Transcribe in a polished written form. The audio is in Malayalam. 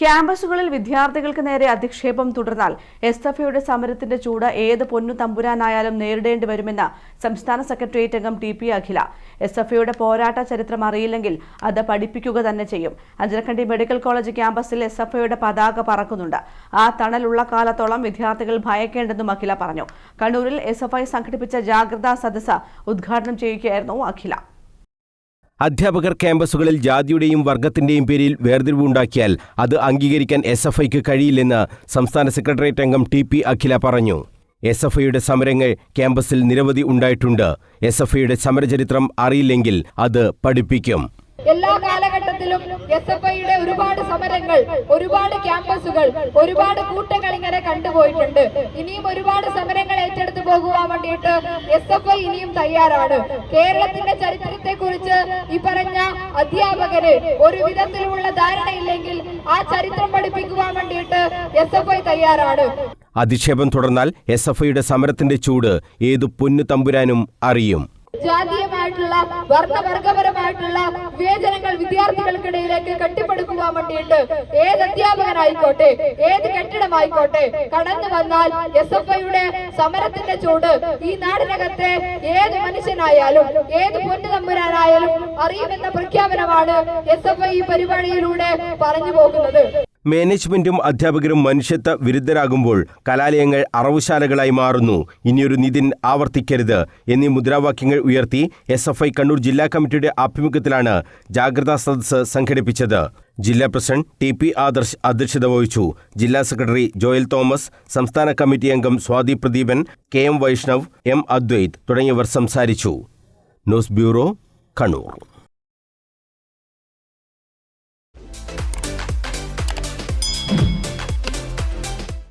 ക്യാമ്പസുകളിൽ വിദ്യാർത്ഥികൾക്ക് നേരെ അധിക്ഷേപം തുടർന്നാൽ എസ്എഫ്ഐയുടെ സമരത്തിന്റെ ചൂട് ഏത് പൊന്നു തമ്പുരാനായാലും നേരിടേണ്ടി വരുമെന്ന് സംസ്ഥാന സെക്രട്ടേറിയറ്റ് അംഗം ടി.പി. അഖില. എസ്എഫ്ഐയുടെ പോരാട്ട ചരിത്രം അറിയില്ലെങ്കിൽ അത് പഠിപ്പിക്കുക തന്നെ ചെയ്യും. അഞ്ചരക്കണ്ടി മെഡിക്കൽ കോളേജ് ക്യാമ്പസിൽ എസ്എഫ്ഐയുടെ പതാക പറക്കുന്നുണ്ട്. ആ തണലുള്ള കാലത്തോളം വിദ്യാർത്ഥികൾ ഭയക്കേണ്ടെന്നും അഖില പറഞ്ഞു. കണ്ണൂരിൽ എസ്എഫ്ഐ സംഘടിപ്പിച്ച ജാഗ്രതാ സദസ്സ് ഉദ്ഘാടനം ചെയ്യുകയായിരുന്നു അഖില. അധ്യാപകർ ക്യാമ്പസുകളിൽ ജാതിയുടെയും വർഗത്തിന്റെയും പേരിൽ വേർതിരിവുണ്ടാക്കിയാൽ അത് അംഗീകരിക്കാൻ എസ്എഫ്ഐക്ക് കഴിയില്ലെന്ന് സംസ്ഥാന സെക്രട്ടേറിയറ്റ് അംഗം ടി.പി. അഖില പറഞ്ഞു. എസ്എഫ്ഐയുടെ സമരങ്ങൾ ക്യാമ്പസിൽ നിരവധി ഉണ്ടായിട്ടുണ്ട്. എസ്എഫ്ഐയുടെ സമരചരിത്രം അറിയില്ലെങ്കിൽ അത് പഠിപ്പിക്കും. എല്ലാ കാലഘട്ടത്തിലും എസ്എഫ്ഐയുടെ ഒരുപാട് സമരങ്ങൾ, ഒരുപാട് ക്യാമ്പസുകൾ, ഒരുപാട് കൂട്ടങ്ങൾ ഇങ്ങനെ കണ്ടുപോയിട്ടുണ്ട്. ഇനിയും ഒരുപാട് സമരങ്ങൾ ഏറ്റെടുത്തു പോകുവാൻ വേണ്ടിയിട്ട് എസ്എഫ്ഐ ഇനിയും തയ്യാറാണ്. കേരളത്തിന്റെ ചരിത്രത്തെ കുറിച്ച് ഈ പറഞ്ഞ അധ്യാപകര് ഒരു വിധത്തിലുള്ള ധാരണയില്ലെങ്കിൽ ആ ചരിത്രം പഠിപ്പിക്കുവാൻ വേണ്ടിയിട്ട് എസ്എഫ്ഐ തയ്യാറാണ്. അധിക്ഷേപം തുടർന്നാൽ എസ്എഫ്ഐയുടെ സമരത്തിന്റെ ചൂട് ഏതു പൊന്നു തമ്പുരാനും അറിയും. ജാതീയമായിട്ടുള്ള വർഗപരമായിട്ടുള്ള വിവേചനങ്ങൾ വിദ്യാർത്ഥികൾക്കിടയിലേക്ക് കെട്ടിപ്പടുക്കുവാൻ വേണ്ടിയിട്ട് ഏത് അധ്യാപകനായിക്കോട്ടെ, ഏത് കെട്ടിടമായിക്കോട്ടെ കടന്നു വന്നാൽ എസ്എഫ്ഐയുടെ സമരത്തിന്റെ ചൂട് ഈ നാടിനകത്തെ ഏത് മനുഷ്യനായാലും ഏത് പൊന്നു തമ്പുരാനായാലും അറിയുമെന്ന പ്രഖ്യാപനമാണ് എസ്എഫ്ഐ ഈ പരിപാടിയിലൂടെ പറഞ്ഞു പോകുന്നത്. മാനേജ്മെന്റും അധ്യാപകരും മനുഷ്യത്വ വിരുദ്ധരാകുമ്പോൾ കലാലയങ്ങൾ അറവുശാലകളായി മാറുന്നു. ഇനിയൊരു നിതിൻ ആവർത്തിക്കരുത് എന്നീ മുദ്രാവാക്യങ്ങൾ ഉയർത്തി എസ്എഫ്ഐ കണ്ണൂർ ജില്ലാ കമ്മിറ്റിയുടെ ആഭിമുഖ്യത്തിലാണ് ജാഗ്രതാ സദസ്സ് സംഘടിപ്പിച്ചത്. ജില്ലാ പ്രസിഡന്റ് ടി.പി. ആദർശ് അധ്യക്ഷത വഹിച്ചു. ജില്ലാ സെക്രട്ടറി ജോയൽ തോമസ്, സംസ്ഥാന കമ്മിറ്റി അംഗം സ്വാതി പ്രദീപൻ, കെ.എം. വൈഷ്ണവ്, എം. അദ്വൈത് തുടങ്ങിയവർ സംസാരിച്ചു. News bureau, Kannur.